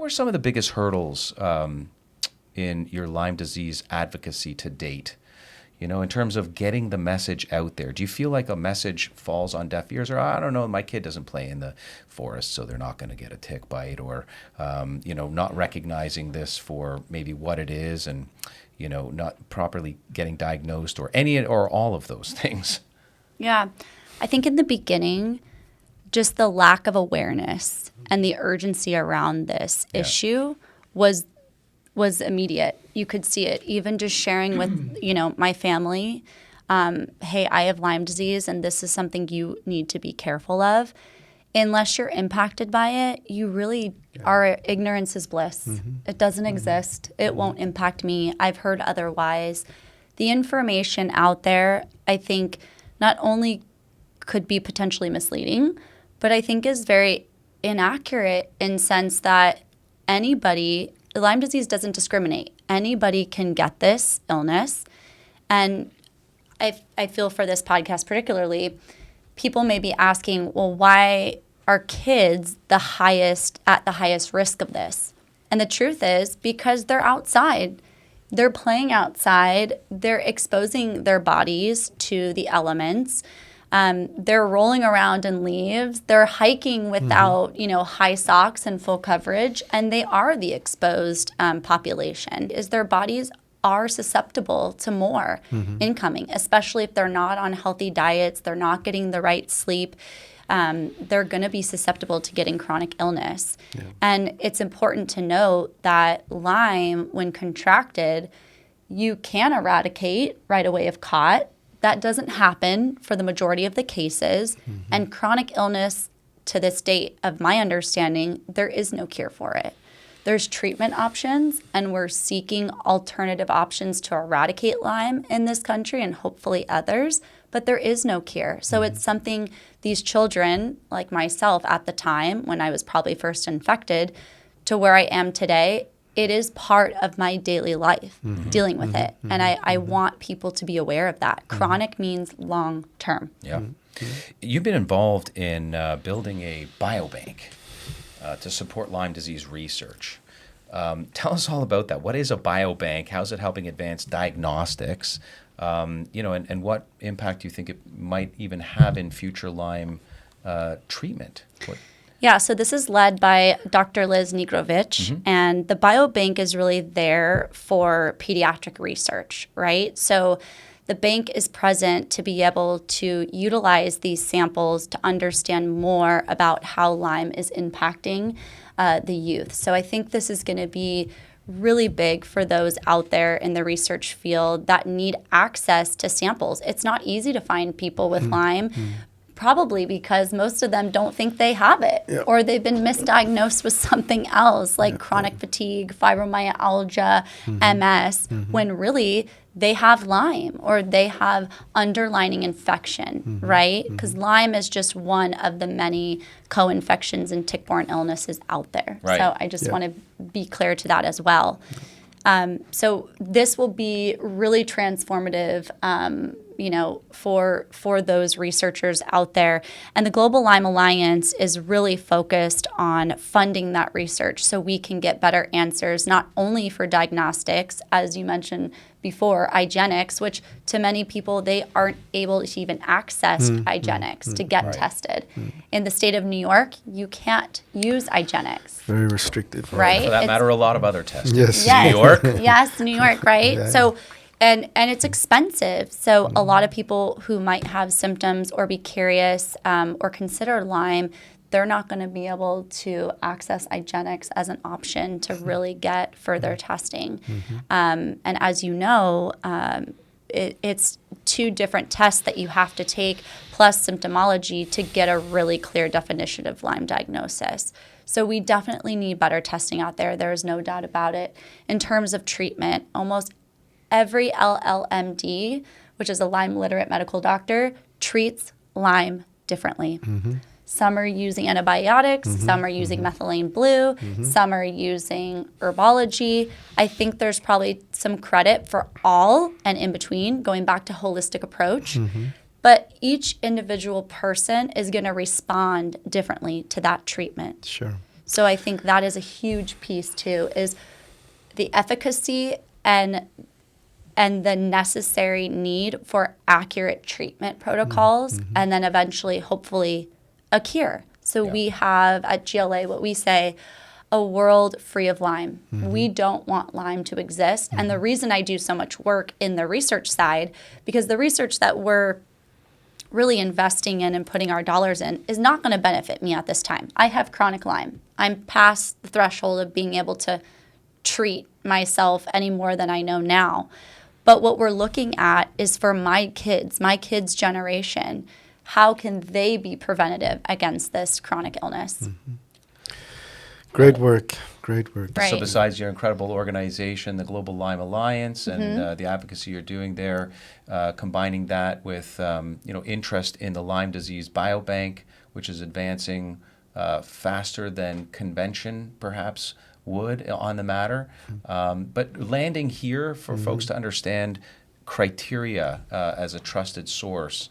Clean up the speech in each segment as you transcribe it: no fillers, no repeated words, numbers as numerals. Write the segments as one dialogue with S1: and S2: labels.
S1: were some of the biggest hurdles in your Lyme disease advocacy to date? You know, in terms of getting the message out there, do you feel like a message falls on deaf ears, or I don't know, my kid doesn't play in the forest, so they're not going to get a tick bite, or, not recognizing this for maybe what it is and, not properly getting diagnosed or any or all of those things?
S2: Yeah. I think in the beginning, just the lack of awareness and the urgency around this issue was immediate. You could see it even just sharing with, my family, hey, I have Lyme disease and this is something you need to be careful of. Unless you're impacted by it, you really are, ignorance is bliss. It doesn't exist. It won't impact me. I've heard otherwise. The information out there, I think, not only could be potentially misleading, but I think is very inaccurate in sense that Lyme disease doesn't discriminate. Anybody can get this illness. And I feel for this podcast particularly, people may be asking, well, why are kids at the highest risk of this? And the truth is because they're outside. They're playing outside. They're exposing their bodies to the elements. They're rolling around in leaves. They're hiking without, high socks and full coverage, and they are the exposed population. Their bodies are susceptible to more incoming, especially if they're not on healthy diets, they're not getting the right sleep. They're going to be susceptible to getting chronic illness. Yeah. And it's important to note that Lyme, when contracted, you can eradicate right away if caught. That doesn't happen for the majority of the cases. And chronic illness, to this date, of my understanding, there is no cure for it. There's treatment options, and we're seeking alternative options to eradicate Lyme in this country and hopefully others, but there is no cure. So it's something these children, like myself at the time when I was probably first infected, to where I am today, it is part of my daily life, dealing with it. And I want people to be aware of that. Chronic means long term.
S1: Yeah. You've been involved in building a biobank to support Lyme disease research. Tell us all about that. What is a biobank? How's it helping advance diagnostics? And what impact do you think it might even have in future Lyme treatment?
S2: Yeah, so this is led by Dr. Liz Negrovich, and the biobank is really there for pediatric research, right? So the bank is present to be able to utilize these samples to understand more about how Lyme is impacting the youth. So I think this is going to be really big for those out there in the research field that need access to samples. It's not easy to find people with Lyme, probably because most of them don't think they have it, or they've been misdiagnosed with something else like chronic fatigue, fibromyalgia, MS, when really they have Lyme or they have underlying infection, right? Because Lyme is just one of the many co-infections and tick-borne illnesses out there. Right. So I just want to be clear to that as well. So this will be really transformative, for those researchers out there. And the Global Lyme Alliance is really focused on funding that research so we can get better answers, not only for diagnostics, as you mentioned before, IGeneX, which to many people, they aren't able to even access IGeneX to get tested. In the state of New York, you can't use IGeneX.
S3: Very restricted.
S2: Right?
S1: For that matter, a lot of other tests.
S3: Yes.
S1: New York.
S2: Yes, New York, right?
S3: Yeah.
S2: So, and it's expensive. So a lot of people who might have symptoms or be curious or consider Lyme, they're not going to be able to access IGeneX as an option to really get further testing. And as you know, it's 2 different tests that you have to take plus symptomology to get a really clear definition of Lyme diagnosis. So we definitely need better testing out there. There is no doubt about it. In terms of treatment, almost every LLMD, which is a Lyme literate medical doctor, treats Lyme differently. Some are using antibiotics, some are using methylene blue, some are using herbology. I think there's probably some credit for all and in between, going back to holistic approach. But each individual person is going to respond differently to that treatment.
S3: Sure.
S2: So I think that is a huge piece too, is the efficacy and the necessary need for accurate treatment protocols, and then eventually, hopefully, a cure. So we have at GLA what we say, a world free of Lyme. We don't want Lyme to exist. And the reason I do so much work in the research side, because the research that we're really investing in and putting our dollars in is not going to benefit me at this time. I have chronic Lyme. I'm past the threshold of being able to treat myself any more than I know now. But what we're looking at is for my kids' generation, how can they be preventative against this chronic illness?
S3: Great work. Great work.
S2: Right.
S1: So besides your incredible organization, the Global Lyme Alliance, and the advocacy you're doing there, combining that with interest in the Lyme disease biobank, which is advancing faster than convention perhaps would on the matter. But landing here for folks to understand criteria as a trusted source,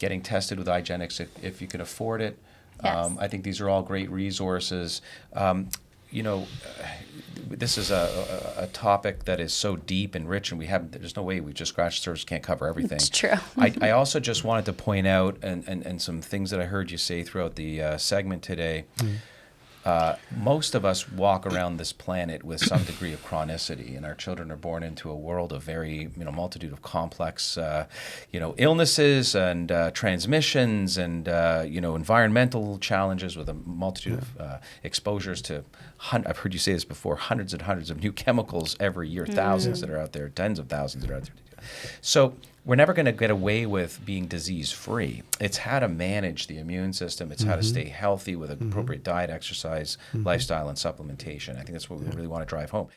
S1: getting tested with IGeneX if you can afford it.
S2: Yes.
S1: I think these are all great resources. This is a topic that is so deep and rich, and there's no way we've just scratched the surface, can't cover everything.
S2: It's true.
S1: I also just wanted to point out, and some things that I heard you say throughout the segment today. Most of us walk around this planet with some degree of chronicity, and our children are born into a world of very, multitude of complex, illnesses and transmissions and, environmental challenges with a multitude of exposures to, I've heard you say this before, hundreds and hundreds of new chemicals every year, thousands that are out there, tens of thousands that are out there. So we're never going to get away with being disease-free. It's how to manage the immune system. It's how to stay healthy with appropriate diet, exercise, lifestyle, and supplementation. I think that's what we really want to drive home.